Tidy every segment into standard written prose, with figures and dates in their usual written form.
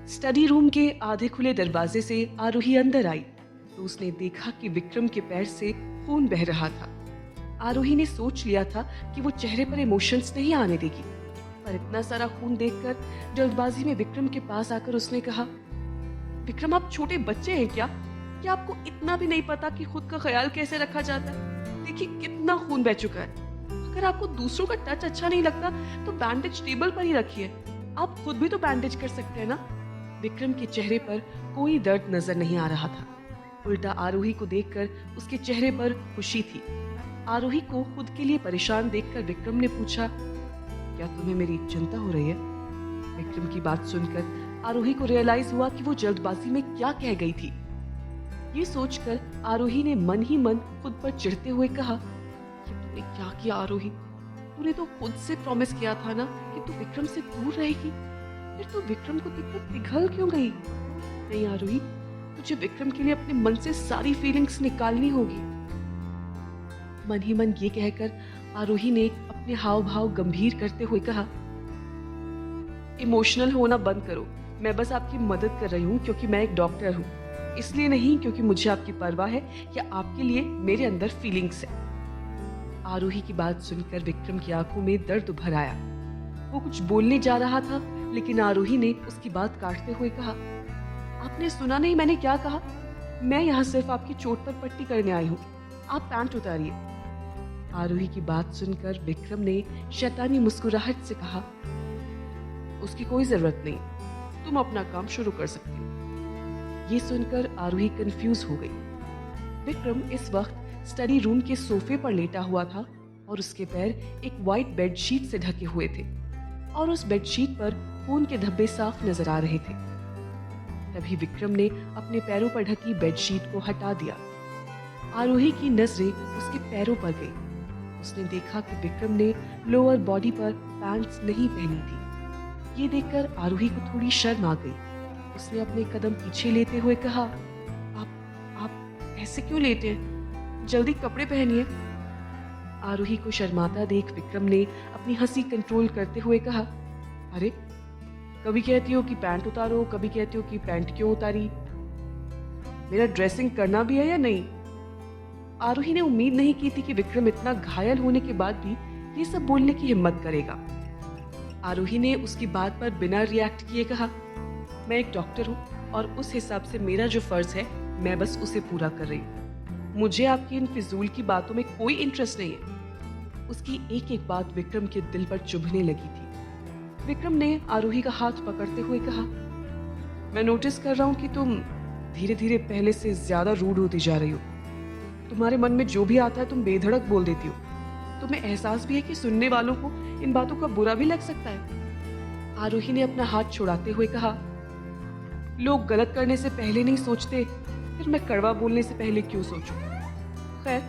Study room के आधे खुले दरवाजे से आरोही अंदर आई तो उसने देखा कि विक्रम के पैर से खून बह रहा था। आरोही ने सोच लिया था कि वो चेहरे पर इमोशंस नहीं आने देगी, पर इतना सारा खून देखकर जल्दबाजी में विक्रम के पास आकर उसने कहा, विक्रम आप छोटे बच्चे हैं क्या? क्या आपको इतना भी नहीं पता कि खुद का ख्याल कैसे रखा जाता है? देखिए कितना खून बह चुका है। अगर आपको दूसरों का टच अच्छा नहीं लगता तो बैंडेज टेबल पर ही रखिए। आप खुद भी तो बैंडेज कर सकते हैं ना। विक्रम के चेहरे पर कोई दर्द नजर नहीं आ रहा था, उल्टा आरोही को देखकर उसके चेहरे पर खुशी थी। आरोही को खुद के लिए परेशान देखकर विक्रम ने पूछा, क्या तुम्हें मेरी चिंता हो रही है? विक्रम की बात सुनकर आरोही को रियलाइज हुआ कि वो जल्दबाजी में क्या कह गई थी। ये सोचकर आरोही ने मन ही मन खुद पर चिढ़ते हुए कहा, ये तूने क्या किया आरोही? तूने तो खुद से प्रॉमिस किया था ना कि तू विक्रम से दूर रहेगी, फिर तू विक्रम को देखकर पिघल क्यों गई? नहीं आरोही, तुझे विक्रम के लिए अपने मन से सारी फीलिंग्स निकालनी होगी। मन ही मन ये कहकर आरोही ने अपने हाव भाव गंभीर करते हुए कहा, इमोशनल होना बंद करो। मैं बस आपकी मदद कर रही हूँ क्योंकि मैं एक डॉक्टर हूँ, इसलिए नहीं क्योंकि मुझे आपकी परवाह है या आपके लिए मेरे अंदर फीलिंग्स है। आरोही की बात सुनकर विक्रम की आंखों में दर्द उभर आया। वो कुछ बोलने जा रहा था लेकिन आरोही ने उसकी बात काटते हुए कहा, आपने सुना नहीं मैंने क्या कहा? मैं यहाँ सिर्फ आपकी चोट पर पट्टी करने आई हूँ, आप पैंट उतारिए। आरोही की बात सुनकर विक्रम ने शैतानी मुस्कुराहट से कहा, उसकी कोई जरूरत नहीं, तुम अपना काम शुरू कर सकती हो। ये सुनकर आरोही कंफ्यूज हो गई। विक्रम इस वक्त स्टडी रूम के सोफे पर लेटा हुआ था और उसके पैर एक वाइट बेडशीट से ढके हुए थे और उस बेडशीट पर खून के धब्बे साफ नजर आ रहे थे। तभी विक्रम ने अपने पैरों पर ढकी बेडशीट को हटा दिया। आरोही की नजरें उसके पैरों पर गई। उसने देखा कि विक्रम ने लोअर बॉडी पर पैंट्स नहीं पहनी थी। ये देखकर आरोही को थोड़ी शर्म आ गई। उसने अपने कदम पीछे लेते हुए कहा, आप ऐसे क्यों लेटे हैं? जल्दी कपड़े पहनिए। आरोही को शर्माता देख विक्रम ने अपनी हंसी कंट्रोल करते हुए कहा, अरे कभी कहती हो कि पैंट उतारो, कभी कहती हो कि पैंट क्यों उतारी? मेरा ड्रेसिंग करना भी है या नहीं? आरोही ने उम्मीद नहीं की थी कि विक्रम इतना घायल होने के बाद भी ये सब बोलने की हिम्मत करेगा। आरोही ने उसकी बात पर बिना रिएक्ट किए कहा, मैं एक डॉक्टर हूँ और उस हिसाब से मेरा जो फर्ज है मैं बस उसे पूरा कर रही हूँ। मुझे आपकी इन फिजूल की बातों में कोई इंटरेस्ट नहीं है। उसकी एक एक बात विक्रम के दिल पर चुभने लगी थी। विक्रम ने आरोही का हाथ पकड़ते हुए कहा, मैं नोटिस कर रहा हूँ कि तुम धीरे धीरे पहले से ज्यादा रूड होती जा रही हो। तुम्हारे मन में जो भी आता है तुम बेधड़क बोल देती हो। तुम्हें एहसास भी है कि सुनने वालों को इन बातों का बुरा भी लग सकता है। आरोही ने अपना हाथ छुड़ाते हुए कहा, लोग गलत करने से पहले नहीं सोचते, फिर मैं कड़वा बोलने से पहले क्यों सोचूं? खैर,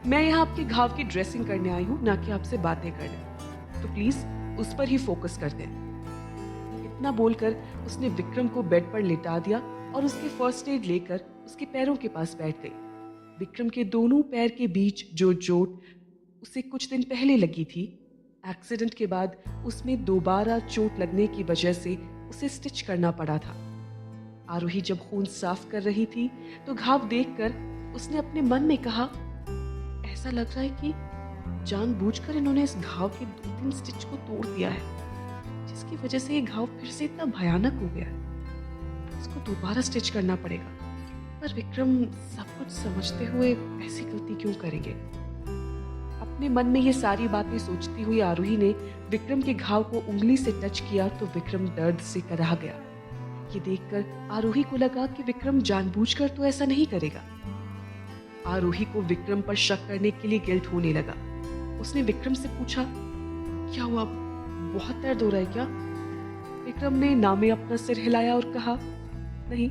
मैं यहाँ आपके घाव की ड्रेसिंग करने आई हूँ, ना कि आपसे बातें करने, तो प्लीज उस पर ही फोकस करते हैं। इतना बोलकर उसने विक्रम को बेड पर लिटा दिया और उसके फर्स्ट एड लेकर उसके पैरों के पास बैठ गई। विक्रम के दोनों पैर के बीच जो चोट उसे कुछ दिन पहले लगी थी, एक्सीडेंट के बाद उसमें दोबारा चोट लगने की वजह से उसे स्टिच करना पड़ा था। आरोही जब खून साफ कर रही थी तो घाव देखकर उसने अपने मन में कहा, ऐसा लग रहा है कि जानबूझकर इन्होंने इस घाव के 2-3 स्टिच को तोड़ दिया है, जिसकी वजह से ये घाव फिर से इतना भयानक हो गया है। इसको दोबारा स्टिच करना पड़ेगा। पर विक्रम सब कुछ समझते हुए ऐसी गलती क्यों करेंगे? अपने मन में ये सारी बातें सोचती हुई आरोही ने विक्रम के घाव को उंगली से टच किया तो विक्रम दर्द से कराह गया। ये देखकर आरोही को लगा कि विक्रम जानबूझकर तो ऐसा नहीं करेगा। आरोही को विक्रम पर शक करने के लिए गिल्ट होने लगा। उसने विक्रम से पूछा, क्या हुआ, बहुत दर्द हो रहा है क्या? विक्रम ने नामे अपना सिर हिलाया और कहा, नहीं,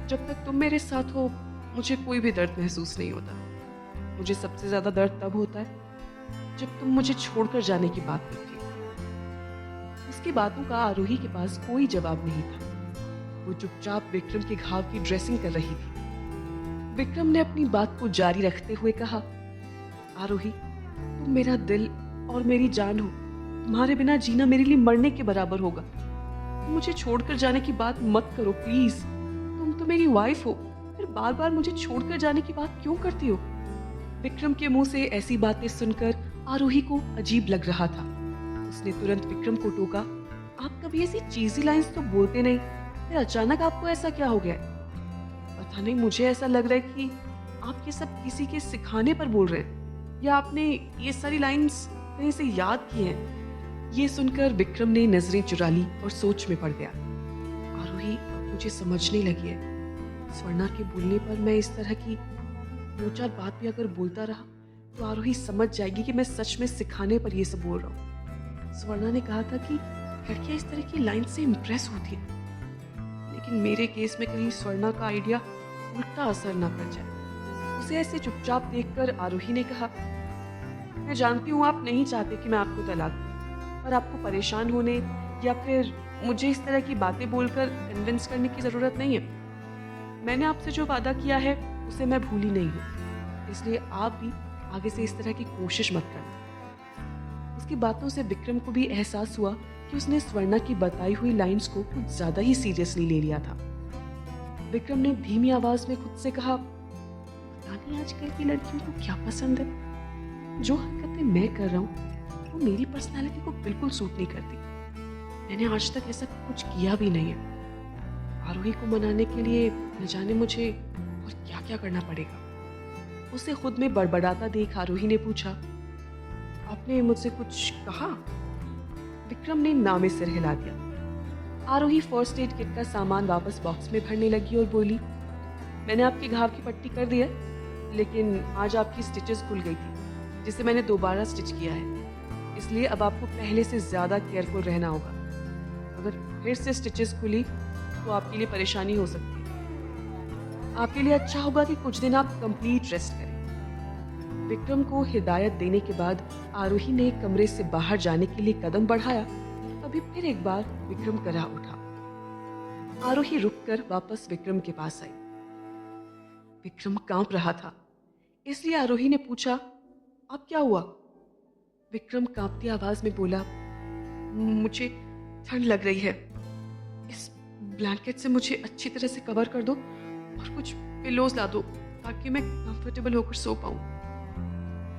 जब तक तुम मेरे साथ हो मुझे कोई भी दर्द महसूस नहीं होता। मुझे सबसे ज्यादा दर्द तब होता है जब तुम मुझे छोड़कर जाने की बात करती हो। उसकी बातों का आरोही के पास कोई जवाब नहीं था। वो चुपचाप विक्रम के घाव की ड्रेसिंग कर रही थी। विक्रम ने अपनी बात को जारी रखते हुए कहा, आरोही, तुम मेरा दिल और मेरी जान हो। तुम्हारे बिना जीना मेरे लिए मरने के बराबर होगा। मुझे छोड़कर जाने की बात मत करो प्लीज। तुम तो मेरी वाइफ हो, फिर बार बार मुझे छोड़कर जाने की बात क्यों करती हो? विक्रम के मुंह से ऐसी बातें सुनकर आरोही को अजीब लग रहा था। उसने तुरंत विक्रम को टोका, आप कभी ऐसी चीजी लाइंस तो बोलते नहीं, फिर अचानक आपको ऐसा क्या हो गया है? पता नहीं, मुझे ऐसा लग रहा है कि आप ये सब किसी के सिखाने पर बोल रहे हैं, या आपने ये सारी लाइंस कहीं से याद की हैं। ये सुनकर विक्रम ने नजरें चुरा ली और सोच में पड़ गया। आरोही अब मुझे समझने लगी है, स्वर्णा के बोलने पर मैं इस तरह की दो चार बात भी अगर बोलता रहा तो आरोही समझ जाएगी कि मैं सच में सिखाने पर ये सब बोल रहा हूँ। स्वर्णा ने कहा था कि लड़कियां इस तरह की लाइन से इम्प्रेस होती हैं, लेकिन मेरे केस में कहीं स्वर्णा का आइडिया उल्टा असर ना कर जाए। उसे ऐसे चुपचाप देखकर आरोही ने कहा, मैं जानती हूँ आप नहीं चाहते कि मैं आपको तलाक दूं, पर आपको परेशान होने या फिर मुझे इस तरह की बातें बोलकर कन्विंस करने की ज़रूरत नहीं है। मैंने आपसे जो वादा किया है उसे मैं भूली नहीं हूँ, इसलिए आप भी आगे से इस तरह की कोशिश मत करना। उसकी बातों से विक्रम को भी एहसास हुआ कि उसने स्वर्णा की बताई हुई लाइंस को कुछ ज़्यादा ही सीरियसली ले लिया था। विक्रम ने धीमी आवाज में खुद से कहा, पता नहीं आजकल की लड़कियों को क्या पसंद है। जो हरकतें मैं कर रहा हूँ वो मेरी पर्सनालिटी को बिल्कुल सूट नहीं करती। मैंने आज तक ऐसा कुछ किया भी नहीं है। आरोही को मनाने के लिए न जाने मुझे और क्या क्या करना पड़ेगा। उसे खुद में बड़बड़ाता देख आरोही ने पूछा, आपने मुझसे कुछ कहा? विक्रम ने ना में सिर हिला दिया। आरोही फर्स्ट एड किट का सामान वापस बॉक्स में भरने लगी और बोली, मैंने आपके घाव की पट्टी कर दी है, लेकिन आज आपकी स्टिचेस खुल गई थी, जिसे मैंने दोबारा स्टिच किया है। इसलिए अब आपको पहले से ज़्यादा केयरफुल रहना होगा। अगर फिर से स्टिचेस खुली तो आपके लिए परेशानी हो सकती है। आपके लिए अच्छा होगा कि कुछ दिन आप कंप्लीट रेस्ट करें। विक्रम को हिदायत देने के बाद आरोही ने कमरे से बाहर जाने के लिए कदम बढ़ाया, तभी फिर एक बार विक्रम करा उठा। आरोही रुककर वापस विक्रम के पास आई। विक्रम कांप रहा था, इसलिए आरोही ने पूछा, अब क्या हुआ? विक्रम कांपती आवाज में बोला, मुझे ठंड लग रही है। इस ब्लैंकेट से मुझे अच्छी तरह से कवर कर दो और कुछ पिलोज ला दो ताकि मैं कंफर्टेबल होकर सो पाऊं।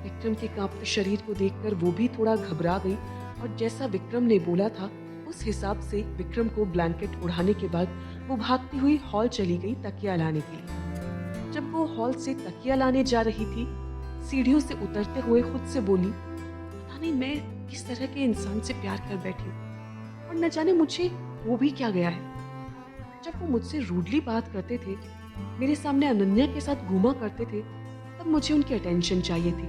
विक्रम के कांपते शरीर को देखकर वो भी थोड़ा घबरा गई और जैसा विक्रम ने बोला था उस हिसाब से विक्रम को ब्लैंकेट उड़ाने के बाद वो भागती हुई हॉल चली गई तकिया लाने के लिए। जब वो हॉल से तकिया लाने जा रही थी, सीढ़ियों से उतरते हुए खुद से बोली, पता नहीं मैं किस तरह के इंसान से प्यार कर बैठी हूँ और न जाने मुझे हो भी क्या गया है। जब वो मुझसे रूडली बात करते थे, मेरे सामने अनन्या के साथ घूमा करते थे, तब मुझे उनकी अटेंशन चाहिए थी।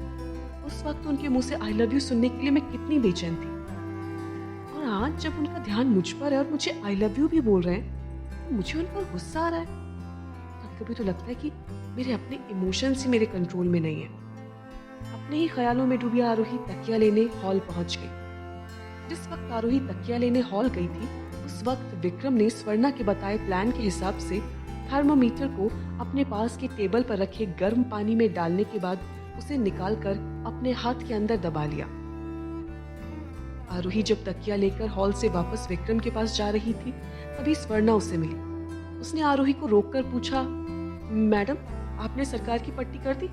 उस वक्त उनके मुंह से आई लव यू सुनने के लिए मैं कितनी बेचैन थी, और आज जब उनका ध्यान मुझ पर है और मुझे आई लव यू भी बोल रहे हैं तो मुझे उन पर गुस्सा आ रहा है। कभी कभी तो लगता है कि मेरे अपने इमोशंस ही मेरे कंट्रोल में नहीं है। अपने ही ख्यालों में डूबी आरोही तकिया लेने हॉल पहुंच गई। जिस वक्त आरोही तकिया लेने हॉल गई थी, उस वक्त विक्रम ने स्वर्णा के बताए प्लान के हिसाब से थर्मोमीटर को अपने पास के टेबल पर रखे गर्म पानी में डालने के बाद उसे निकालकर अपने हाथ के अंदर दबा लिया। आरोही जब तकिया लेकर हॉल से वापस विक्रम के पास जा रही थी, तभी स्वर्णा उसे मिली। उसने आरोही को रोककर पूछा, मैडम आपने सरकार की पट्टी कर दी?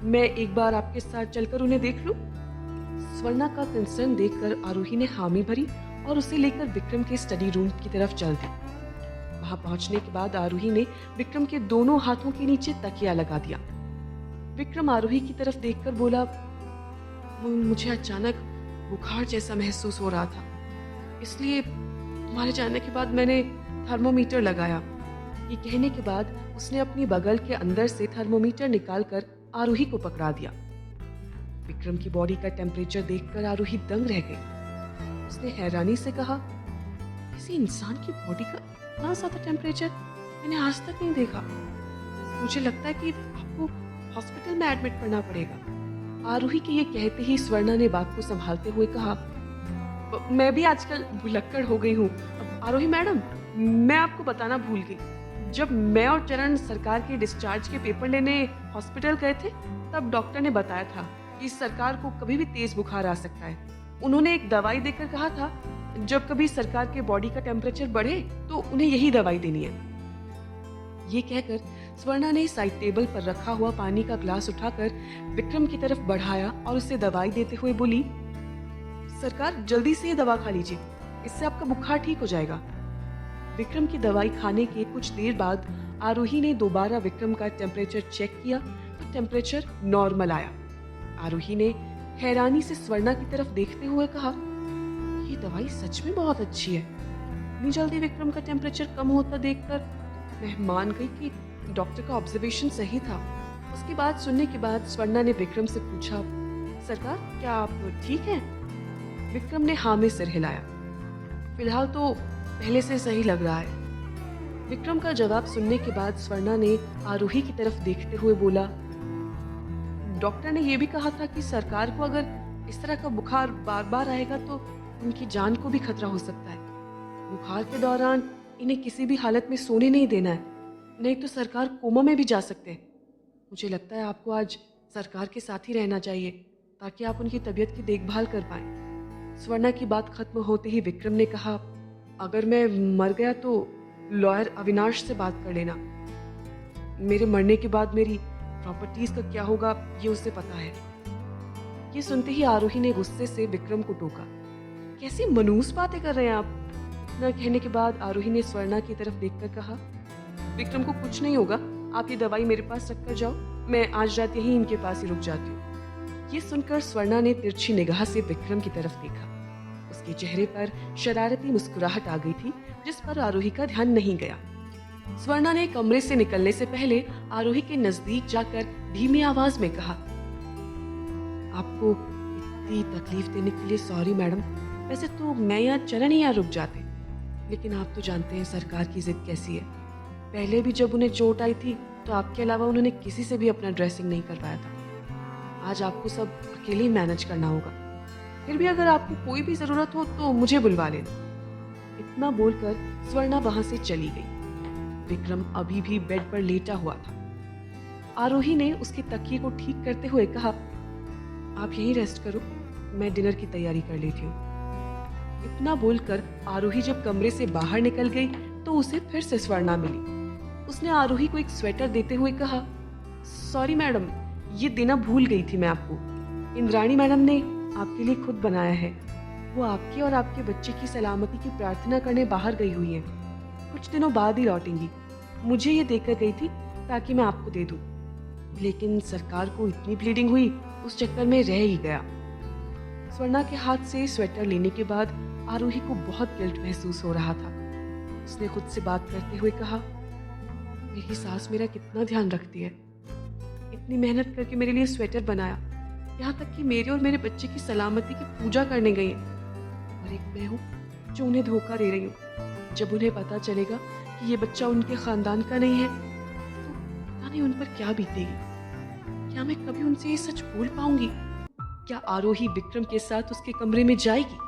मैं एक बार आपके साथ चलकर उन्हें देख लूं? स्वर्णा का कंसर्न देखकर आरोही ने हामी भरी और उसे लेकर विक्रम के स्टडी रूम की तरफ चल दी। वहां पहुंचने के बाद आरोही ने विक्रम के दोनों हाथों के नीचे तकिया लगा दिया। विक्रम आरोही की तरफ देखकर बोला, मुझे अचानक बुखार जैसा महसूस हो रहा था, इसलिए तुम्हारे जाने के बाद मैंने थर्मोमीटर लगाया। ये कहने के बाद उसने अपनी बगल के अंदर से थर्मोमीटर निकालकर आरोही को पकड़ा दिया। विक्रम की बॉडी का टेम्परेचर देखकर आरोही दंग रह गई। उसने हैरानी से कहा, किसी इंसान की बॉडी का इतना ज्यादा टेम्परेचर मैंने आज तक नहीं देखा। मुझे लगता है कि आपको हॉस्पिटल में एडमिट करना पड़ेगा। आरोही के ये कहते ही स्वर्णा ने बात को संभालते हुए कहा, मैं भी आजकल भुलक्कड़ हो गई हूँ। आरोही मैडम, मैं आपको बताना भूल गई, जब मैं और चरण सरकार के डिस्चार्ज के पेपर लेने हॉस्पिटल गए थे, तब डॉक्टर ने बताया था कि सरकार को कभी भी तेज बुखार आ सकता है। उन्होंने एक दवाई देकर कहा था, जब कभी सरकार के बॉडी का टेम्परेचर बढ़े तो उन्हें यही दवाई देनी है। ये कहकर स्वर्णा ने साइड टेबल पर रखा हुआ पानी का ग्लास उठाकर विक्रम की तरफ बढ़ाया और उसे दवाई देते हुए बोली, सरकार जल्दी से ये दवा खा लीजिए, इससे आपका बुखार ठीक हो जाएगा। विक्रम की दवाई खाने के कुछ देर बाद आरोही ने दोबारा विक्रम का टेम्परेचर चेक किया तो टेम्परेचर नॉर्मल आया। आरोही ने हैरानी से स्वर्णा की तरफ देखते हुए कहा, ये दवाई सच में बहुत अच्छी है। इतनी जल्दी विक्रम का टेम्परेचर कम होता देखकर मैं मान गई कि डॉक्टर का ऑब्जर्वेशन सही था। उसकी बात सुनने के बाद स्वर्णा ने विक्रम से पूछा, सरकार क्या आप ठीक हैं? विक्रम ने हाँ में सिर हिलाया। फिलहाल तो पहले से सही लग रहा है। विक्रम का जवाब सुनने के बाद स्वर्णा ने आरोही की तरफ देखते हुए बोला, डॉक्टर ने यह भी कहा था कि सरकार को अगर इस तरह का बुखार बार बार आएगा तो उनकी जान को भी खतरा हो सकता है। बुखार के दौरान इन्हें किसी भी हालत में सोने नहीं देना है, नहीं तो सरकार कोमा में भी जा सकते हैं। मुझे लगता है आपको आज सरकार के साथ ही रहना चाहिए ताकि आप उनकी तबीयत की देखभाल कर पाएं। स्वर्णा की बात खत्म होते ही विक्रम ने कहा, अगर मैं मर गया तो लॉयर अविनाश से बात कर लेना। मेरे मरने के बाद मेरी प्रॉपर्टीज का क्या होगा ये उसे पता है। ये सुनते ही आरोही ने गुस्से से विक्रम को टोका, कैसी मनूस बातें कर रहे हैं आप? न कहने के बाद आरोही ने स्वर्णा की तरफ देखकर कहा, विक्रम को कुछ नहीं होगा, आप ये दवाई मेरे पास रख कर जाओ, मैं आज रात यहीं इनके पास ही रुक जाती हूँ। ये सुनकर स्वर्णा ने तिरछी निगाह से विक्रम की तरफ देखा। उसके चेहरे पर शरारती मुस्कुराहट आ गई थी जिस पर आरोही का ध्यान नहीं गया। स्वर्णा ने कमरे से निकलने से पहले आरोही के नजदीक जाकर धीमी आवाज में कहा, आपको इतनी तकलीफ देने के लिए सॉरी मैडम। वैसे तो मैं यहाँ चरण ही यहाँ रुक जाते, लेकिन आप तो जानते हैं सरकार की जिद कैसी है। पहले भी जब उन्हें चोट आई थी तो आपके अलावा उन्होंने किसी से भी अपना ड्रेसिंग नहीं करवाया था। आज आपको सब अकेले ही मैनेज करना होगा। फिर भी अगर आपको कोई भी जरूरत हो तो मुझे बुलवा लेना। इतना बोलकर स्वर्णा वहां से चली गई। विक्रम अभी भी बेड पर लेटा हुआ था। आरोही ने उसके तकिए को ठीक करते हुए कहा, आप यहीं रेस्ट करो, मैं डिनर की तैयारी कर लेती हूँ। इतना बोलकर आरोही जब कमरे से बाहर निकल गई तो उसे फिर से स्वर्णा मिली। उसने आरोही को एक स्वेटर देते हुए कहा, सॉरी मैडम, ये देना भूल गई थी मैं आपको। इंद्राणी मैडम ने आपके लिए खुद बनाया है। वो आपके और आपके बच्चे की सलामती की प्रार्थना करने बाहर गई हुई है। कुछ दिनों बाद ही लौटेंगी। मुझे ये देकर गई थी ताकि मैं आपको दे दूं, लेकिन सरकार को इतनी ब्लीडिंग हुई उस चक्कर में रह ही गया। स्वर्णा के हाथ से स्वेटर लेने के बाद आरोही को बहुत गिल्ट महसूस हो रहा था। उसने खुद से बात करते हुए कहा, मेरी सास मेरा कितना ध्यान रखती है। इतनी मेहनत करके मेरे लिए स्वेटर बनाया, यहाँ तक कि मेरे और मेरे बच्चे की सलामती की पूजा करने गई है। और एक मैं हूँ जो उन्हें धोखा दे रही हूँ। जब उन्हें पता चलेगा कि ये बच्चा उनके खानदान का नहीं है तो पता नहीं उन पर क्या बीतेगी। क्या मैं कभी उनसे ये सच बोल पाऊंगी? क्या आरोही विक्रम के साथ उसके कमरे में जाएगी?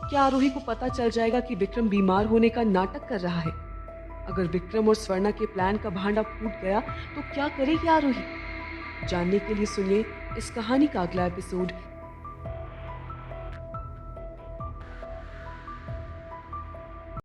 क्या आरोही को पता चल जाएगा कि विक्रम बीमार होने का नाटक कर रहा है? अगर विक्रम और स्वर्णा के प्लान का भांडा फूट गया तो क्या करेगी आरोही? जानने के लिए सुनिए इस कहानी का अगला एपिसोड